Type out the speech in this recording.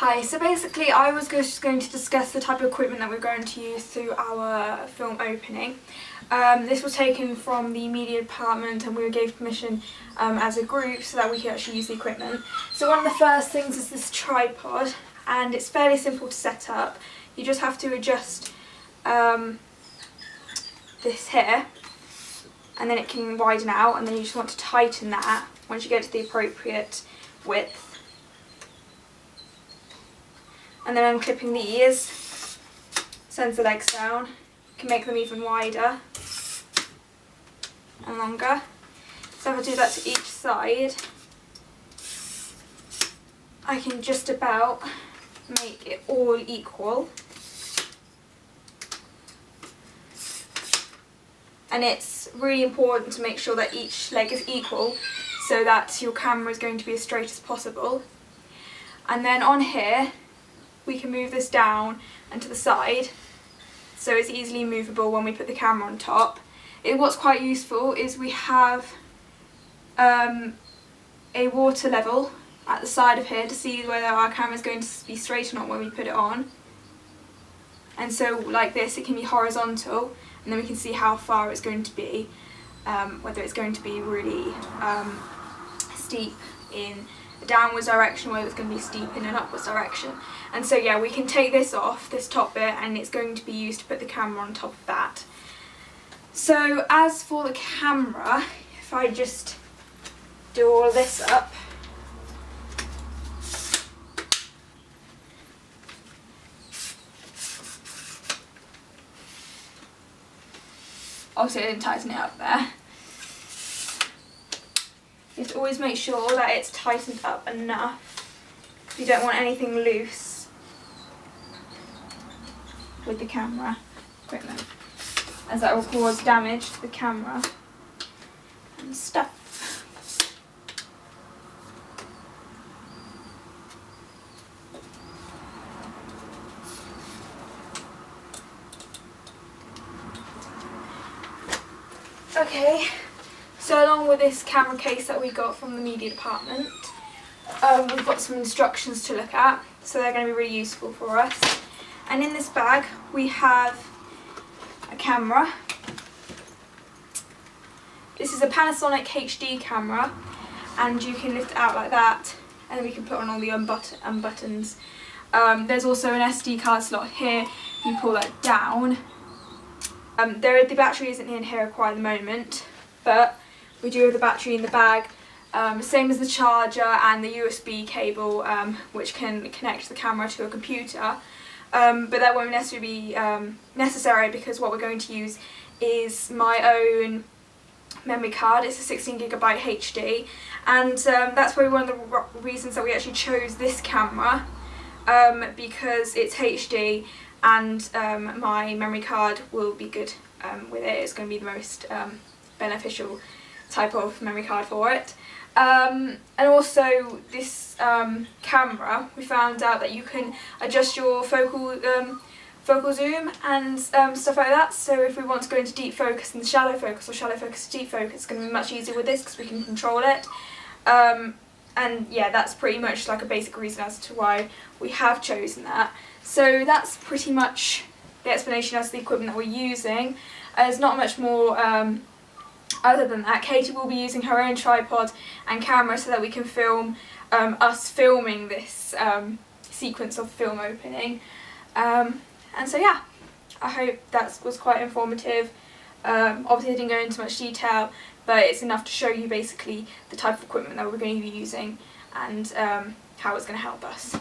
Hi, so basically I was just going to discuss the type of equipment that we're going to use through our film opening. This was taken from the media department and we were given permission as a group so that we could actually use the equipment. So one of the first things is this tripod, and it's fairly simple to set up. You just have to adjust this here, and then it can widen out, and then you just want to tighten that once you get to the appropriate width. And then unclipping these sends the legs down, can make them even wider and longer. So if I do that to each side, I can just about make it all equal. And it's really important to make sure that each leg is equal so that your camera is going to be as straight as possible. And then on here, we can move this down and to the side so it's easily movable when we put the camera on top. What's quite useful is we have a water level at the side of here to see whether our camera is going to be straight or not when we put it on. And so like this, it can be horizontal, and then we can see how far it's going to be, whether it's going to be really steep in a downwards direction, whether it's going to be steep in an upwards direction. And so yeah, we can take this off, this top bit, and it's going to be used to put the camera on top of that. So as for the camera, if I just do all of this up, obviously I didn't tighten it up there. You have to always make sure that it's tightened up enough. You don't want anything loose with the camera equipment, as that will cause damage to the camera and stuff. Okay, so along with this camera case that we got from the media department, we've got some instructions to look at, so they're going to be really useful for us. And in this bag we have a camera. This is a Panasonic HD camera, and you can lift it out like that, and then we can put on all the buttons. There's also an SD card slot here. You pull that down. The battery isn't in here quite at the moment, but we do have the battery in the bag, same as the charger and the USB cable, which can connect the camera to a computer, but that won't necessarily be necessary because what we're going to use is my own memory card. It's a 16GB HD, and that's probably one of the reasons that we actually chose this camera, because it's HD and my memory card will be good with it. It's going to be the most beneficial type of memory card for it. And also this camera, we found out that you can adjust your focal zoom and stuff like that. So if we want to go into deep focus and shallow focus, or shallow focus to deep focus, it's going to be much easier with this because we can control it. And yeah, that's pretty much like a basic reason as to why we have chosen that. So that's pretty much the explanation as to the equipment that we're using. There's not much more other than that. Katie will be using her own tripod and camera so that we can film us filming this sequence of film opening. And so yeah, I hope that was quite informative. Obviously I didn't go into much detail, but it's enough to show you basically the type of equipment that we're going to be using and how it's going to help us.